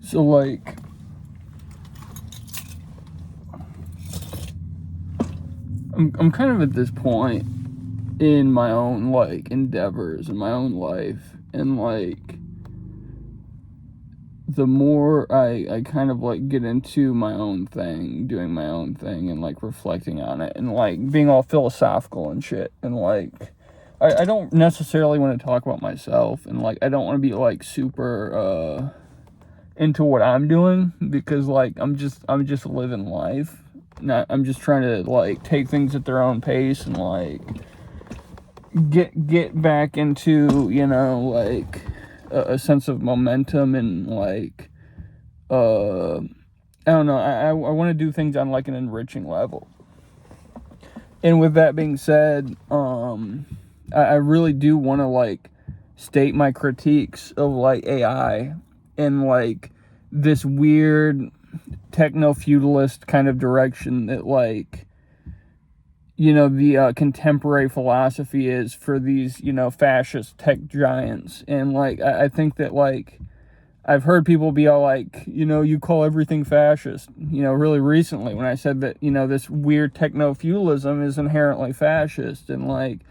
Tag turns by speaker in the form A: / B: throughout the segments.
A: So, like, I'm kind of at this point in my own, like, endeavors in my own life, and, like, the more I kind of, like, get into my own thing, doing my own thing, and, like, reflecting on it, and, like, being all philosophical and shit, and, like, I don't necessarily want to talk about myself, and, like, I don't want to be, like, super, into what I'm doing, because, like, I'm just living life. I'm just trying to, like, take things at their own pace, and, like, get back into, you know, like, a sense of momentum, and, like, I don't know, I want to do things on, like, an enriching level. And with that being said, I really do want to, like, state my critiques of, like, AI and, like, this weird techno-feudalist kind of direction that, like, you know, the contemporary philosophy is for these, you know, fascist tech giants. And, like, I think that, like, I've heard people be all like, you know, you call everything fascist, you know, really recently when I said that, you know, this weird techno-feudalism is inherently fascist, and, like,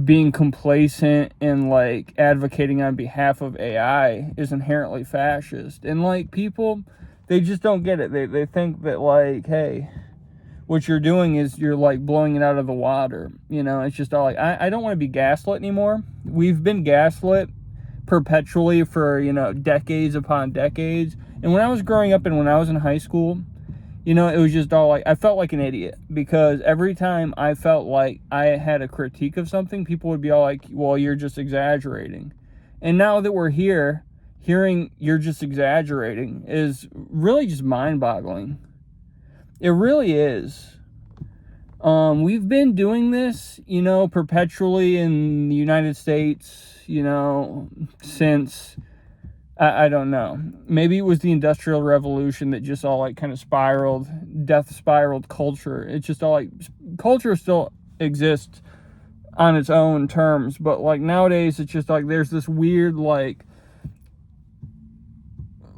A: being complacent and, like, advocating on behalf of AI is inherently fascist. And, like, people, they just don't get it. They think that, like, hey, what you're doing is you're, like, blowing it out of the water. You know, it's just all like, I don't want to be gaslit anymore. We've been gaslit perpetually for, you know, decades upon decades. And when I was growing up and when I was in high school, you know, it was just all like, I felt like an idiot, because every time I felt like I had a critique of something, people would be all like, well, you're just exaggerating. And now that we're here, hearing you're just exaggerating is really just mind-boggling. It really is. We've been doing this, you know, perpetually in the United States, you know, since, I don't know. Maybe it was the Industrial Revolution that just all, like, kind of death spiraled culture. It's just all, like, culture still exists on its own terms, but, like, nowadays it's just, like, there's this weird, like,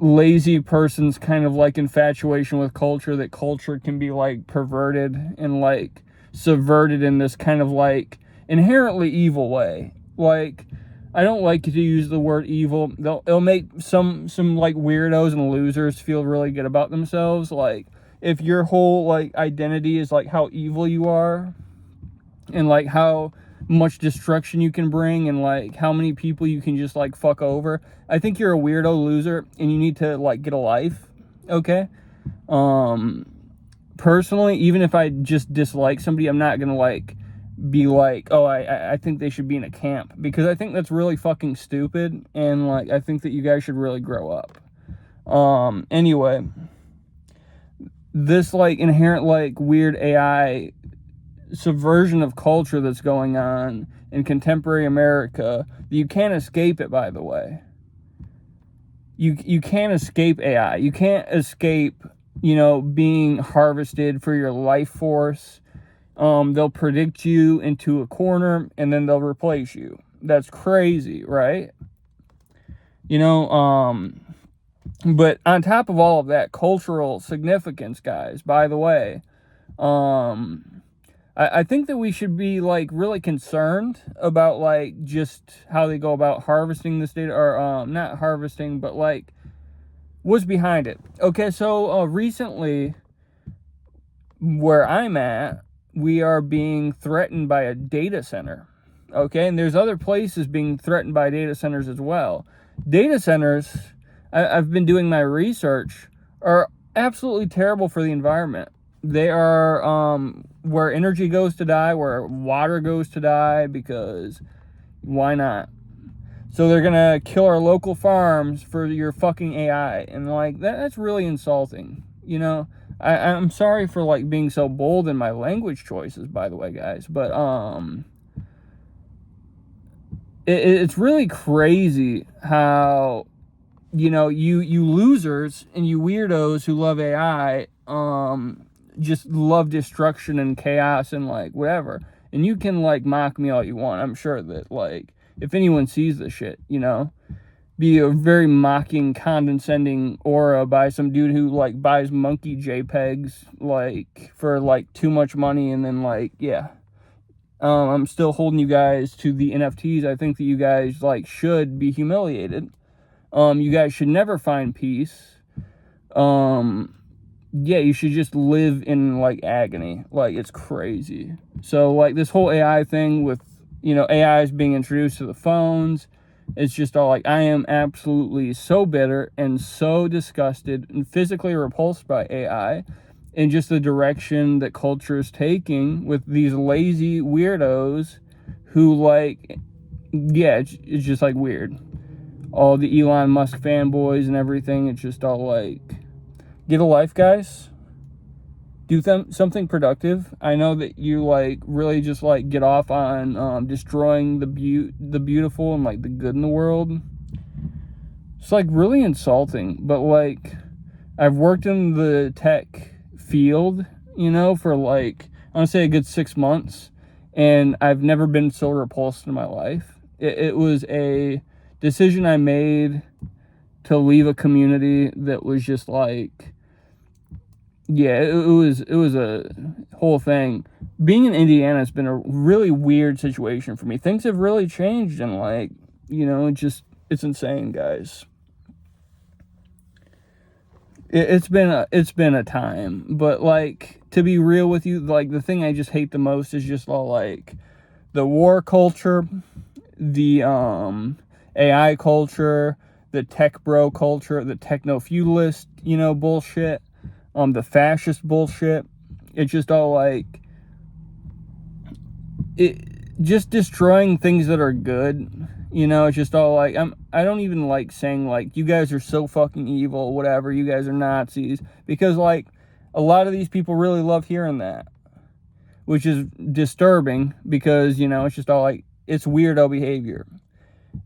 A: lazy person's kind of, like, infatuation with culture, that culture can be, like, perverted and, like, subverted in this kind of, like, inherently evil way. Like, I don't like to use the word evil. It'll make some like weirdos and losers feel really good about themselves. Like, if your whole, like, identity is, like, how evil you are, and, like, how much destruction you can bring, and, like, how many people you can just, like, fuck over, I think you're a weirdo loser and you need to, like, get a life. Okay? Personally, even if I just dislike somebody, I'm not gonna, like, be like, oh, I think they should be in a camp, because I think that's really fucking stupid, and, like, I think that you guys should really grow up. Anyway, this, like, inherent, like, weird AI subversion of culture that's going on in contemporary America, you can't escape it, by the way. You can't escape AI. You can't escape, you know, being harvested for your life force. They'll predict you into a corner, and then they'll replace you. That's crazy, right? You know, but on top of all of that, cultural significance, guys, by the way, I think that we should be, like, really concerned about, like, just how they go about harvesting this data, or, not harvesting, but, like, what's behind it. Okay, so, recently, where I'm at, we are being threatened by a data center. Okay, and there's other places being threatened by data centers as well. Data centers, I've been doing my research, are absolutely terrible for the environment. They are, where energy goes to die, where water goes to die, because why not? So they're gonna kill our local farms for your fucking AI, and, like, that's really insulting, you know? I'm sorry for, like, being so bold in my language choices, by the way, guys, but, it's really crazy how, you know, you losers and you weirdos who love AI, just love destruction and chaos and, like, whatever. And you can, like, mock me all you want. I'm sure that, like, if anyone sees this shit, you know, be a very mocking, condescending aura by some dude who like buys monkey JPEGs like for like too much money, and then like, yeah. I'm still holding you guys to the NFTs. I think that you guys like should be humiliated. You guys should never find peace. Yeah, you should just live in like agony. Like, it's crazy. So like this whole AI thing with, AI is being introduced to the phones. It's just all like, I am absolutely so bitter and so disgusted and physically repulsed by AI and just the direction that culture is taking with these lazy weirdos who like, yeah, it's just like weird. All the Elon Musk fanboys and everything, it's just all like, get a life, guys. Do something productive. I know that you like really just like get off on destroying the beautiful and like the good in the world. It's like really insulting. But like, I've worked in the tech field, for like, I want to say a good 6 months, and I've never been so repulsed in my life. It was a decision I made to leave a community that was just like, yeah, it was a whole thing. Being in Indiana has been a really weird situation for me. Things have really changed, and like, it's insane, guys. It's been a time, but like, to be real with you, like the thing I just hate the most is just all like the war culture, the AI culture, the tech bro culture, the techno-feudalist, bullshit, the fascist bullshit. It's just all like, it just destroying things that are good. It's just all like, I don't even like saying like, you guys are so fucking evil, whatever, you guys are Nazis, because like a lot of these people really love hearing that, which is disturbing because, it's just all like, it's weirdo behavior.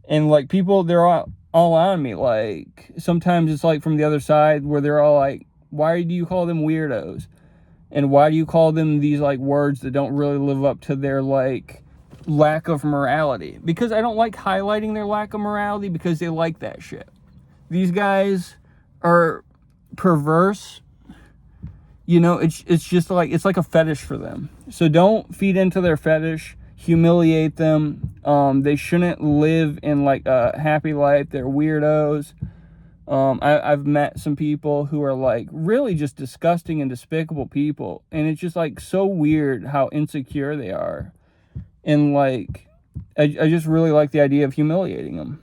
A: And like, people, they're all on me. Like, sometimes it's like from the other side where they're all like, why do you call them weirdos? And why do you call them these like words that don't really live up to their like lack of morality? Because I don't like highlighting their lack of morality, because they like that shit. These guys are perverse. It's just like, it's like a fetish for them. So don't feed into their fetish. Humiliate them. They shouldn't live in like a happy life. They're weirdos. I've met some people who are like really just disgusting and despicable people, and it's just like so weird how insecure they are, and like I just really like the idea of humiliating them.